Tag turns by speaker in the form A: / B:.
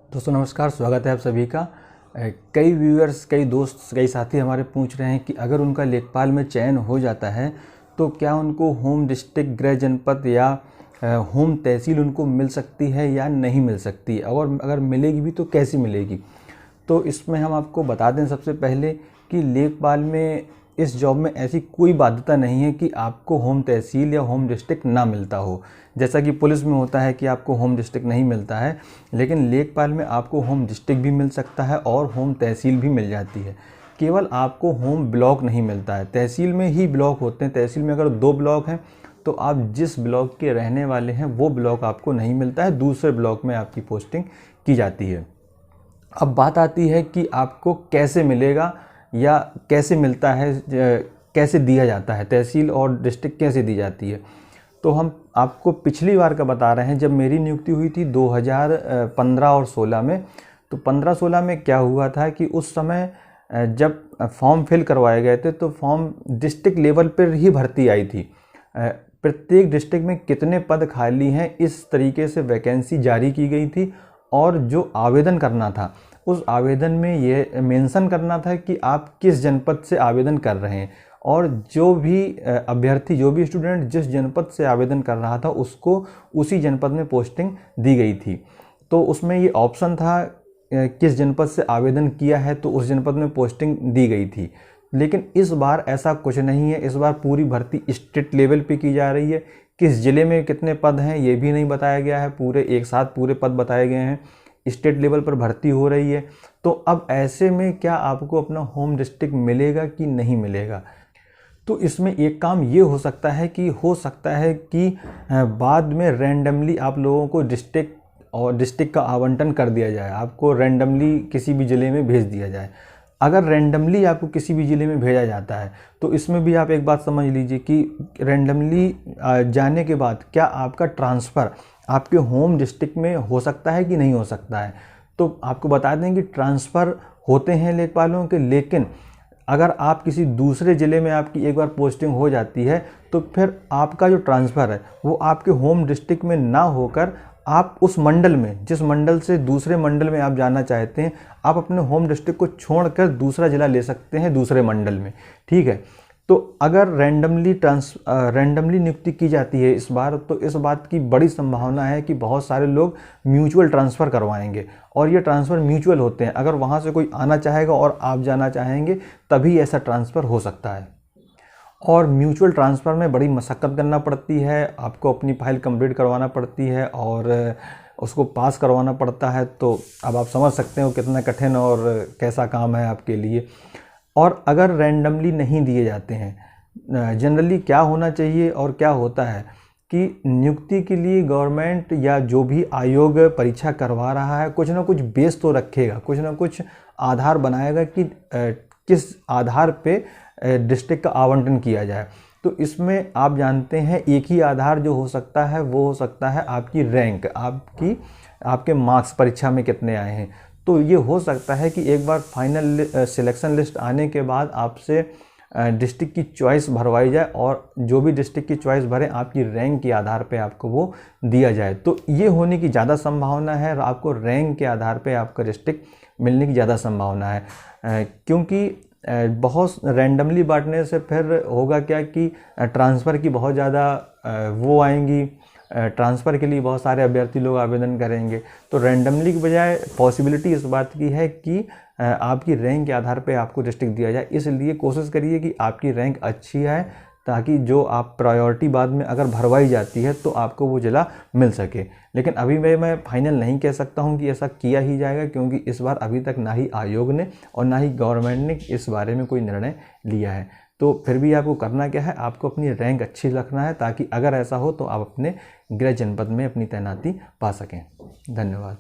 A: दोस्तों नमस्कार, स्वागत है आप सभी का। कई व्यूअर्स, कई दोस्त, कई साथी हमारे पूछ रहे हैं कि अगर उनका लेखपाल में चयन हो जाता है तो क्या उनको होम डिस्ट्रिक्ट, गृह जनपद या होम तहसील उनको मिल सकती है या नहीं मिल सकती है, और अगर मिलेगी भी तो कैसी मिलेगी। तो इसमें हम आपको बता दें सबसे पहले कि लेखपाल में इस जॉब में ऐसी कोई बाध्यता नहीं है कि आपको होम तहसील या होम डिस्ट्रिक्ट ना मिलता हो। जैसा कि पुलिस में होता है कि आपको होम डिस्ट्रिक्ट नहीं मिलता है, लेकिन लेखपाल में आपको होम डिस्ट्रिक्ट भी मिल सकता है और होम तहसील भी मिल जाती है। केवल आपको होम ब्लॉक नहीं मिलता है। तहसील में ही ब्लॉक होते हैं। तहसील में अगर 2 ब्लॉक हैं तो आप जिस ब्लॉक के रहने वाले हैं वो ब्लॉक आपको नहीं मिलता है, दूसरे ब्लॉक में आपकी पोस्टिंग की जाती है। अब बात आती है कि आपको कैसे मिलेगा या कैसे मिलता है, कैसे दिया जाता है, तहसील और डिस्ट्रिक्ट कैसे दी जाती है। तो हम आपको पिछली बार का बता रहे हैं, जब मेरी नियुक्ति हुई थी 2015 और 16 में। तो 15-16 में क्या हुआ था कि उस समय जब फॉर्म फिल करवाए गए थे तो फॉर्म डिस्ट्रिक्ट लेवल पर ही भर्ती आई थी। प्रत्येक डिस्ट्रिक्ट में कितने पद खाली हैं इस तरीके से वैकेंसी जारी की गई थी, और जो आवेदन करना था उस आवेदन में ये मेंशन करना था कि आप किस जनपद से आवेदन कर रहे हैं, और जो भी अभ्यर्थी, जो भी स्टूडेंट जिस जनपद से आवेदन कर रहा था उसको उसी जनपद में पोस्टिंग दी गई थी। तो उसमें ये ऑप्शन था किस जनपद से आवेदन किया है तो उस जनपद में पोस्टिंग दी गई थी। लेकिन इस बार ऐसा कुछ नहीं है। इस बार पूरी भर्ती स्टेट लेवल पे की जा रही है। किस ज़िले में कितने पद हैं ये भी नहीं बताया गया है, पूरे एक साथ पूरे पद बताए गए हैं। स्टेट लेवल पर भर्ती हो रही है। तो अब ऐसे में क्या आपको अपना होम डिस्ट्रिक्ट मिलेगा कि नहीं मिलेगा। तो इसमें एक काम ये हो सकता है कि बाद में रैंडमली आप लोगों को डिस्ट्रिक्ट का आवंटन कर दिया जाए, आपको रैंडमली किसी भी ज़िले में भेज दिया जाए। अगर रैंडमली आपको किसी भी ज़िले में भेजा जाता है तो इसमें भी आप एक बात समझ लीजिए कि रैंडमली जाने के बाद क्या आपका ट्रांसफ़र आपके होम डिस्ट्रिक्ट में हो सकता है कि नहीं हो सकता है। तो आपको बता दें कि ट्रांसफ़र होते हैं लेखपालों के, लेकिन अगर आप किसी दूसरे ज़िले में आपकी एक बार पोस्टिंग हो जाती है तो फिर आपका जो ट्रांसफ़र है वो आपके होम डिस्ट्रिक्ट में ना होकर आप उस मंडल में, जिस मंडल से दूसरे मंडल में आप जाना चाहते हैं, आप अपने होम डिस्ट्रिक्ट को छोड़कर दूसरा ज़िला ले सकते हैं दूसरे मंडल में। ठीक है। तो अगर रैंडमली नियुक्ति की जाती है इस बार, तो इस बात की बड़ी संभावना है कि बहुत सारे लोग म्यूचुअल ट्रांसफ़र करवाएंगे, और ये ट्रांसफ़र म्यूचुअल होते हैं। अगर वहाँ से कोई आना चाहेगा और आप जाना चाहेंगे तभी ऐसा ट्रांसफ़र हो सकता है। और म्यूचुअल ट्रांसफ़र में बड़ी मशक्क़त करना पड़ती है, आपको अपनी फ़ाइल कंप्लीट करवाना पड़ती है और उसको पास करवाना पड़ता है। तो अब आप समझ सकते हो कितना कठिन और कैसा काम है आपके लिए। और अगर रैंडमली नहीं दिए जाते हैं, जनरली क्या होना चाहिए और क्या होता है कि नियुक्ति के लिए गवर्नमेंट या जो भी आयोग परीक्षा करवा रहा है कुछ ना कुछ बेस तो रखेगा, कुछ ना कुछ आधार बनाएगा कि किस आधार पे डिस्ट्रिक्ट का आवंटन किया जाए। तो इसमें आप जानते हैं एक ही आधार जो हो सकता है वो हो सकता है आपकी रैंक, आपके मार्क्स परीक्षा में कितने आए हैं। तो ये हो सकता है कि एक बार फाइनल सिलेक्शन लिस्ट आने के बाद आपसे डिस्ट्रिक्ट की चॉइस भरवाई जाए, और जो भी डिस्ट्रिक्ट की चॉइस भरे आपकी रैंक के आधार पे आपको वो दिया जाए। तो ये होने की ज़्यादा संभावना है, आपको रैंक के आधार पे आपका डिस्ट्रिक्ट मिलने की ज़्यादा संभावना है। क्योंकि बहुत रैंडमली बांटने से फिर होगा क्या कि ट्रांसफ़र की बहुत ज़्यादा वो आएंगी, ट्रांसफ़र के लिए बहुत सारे अभ्यर्थी लोग आवेदन करेंगे। तो रैंडमली की बजाय पॉसिबिलिटी इस बात की है कि आपकी रैंक के आधार पे आपको डिस्ट्रिक्ट दिया जाए। इसलिए कोशिश करिए कि आपकी रैंक अच्छी है, ताकि जो आप प्रायोरिटी बाद में अगर भरवाई जाती है तो आपको वो ज़िला मिल सके। लेकिन अभी मैं फाइनल नहीं कह सकता हूँ कि ऐसा किया ही जाएगा, क्योंकि इस बार अभी तक ना ही आयोग ने और ना ही गवर्नमेंट ने इस बारे में कोई निर्णय लिया है। तो फिर भी आपको करना क्या है, आपको अपनी रैंक अच्छी रखना है, ताकि अगर ऐसा हो तो आप अपने गृह जनपद में अपनी तैनाती पा सकें। धन्यवाद।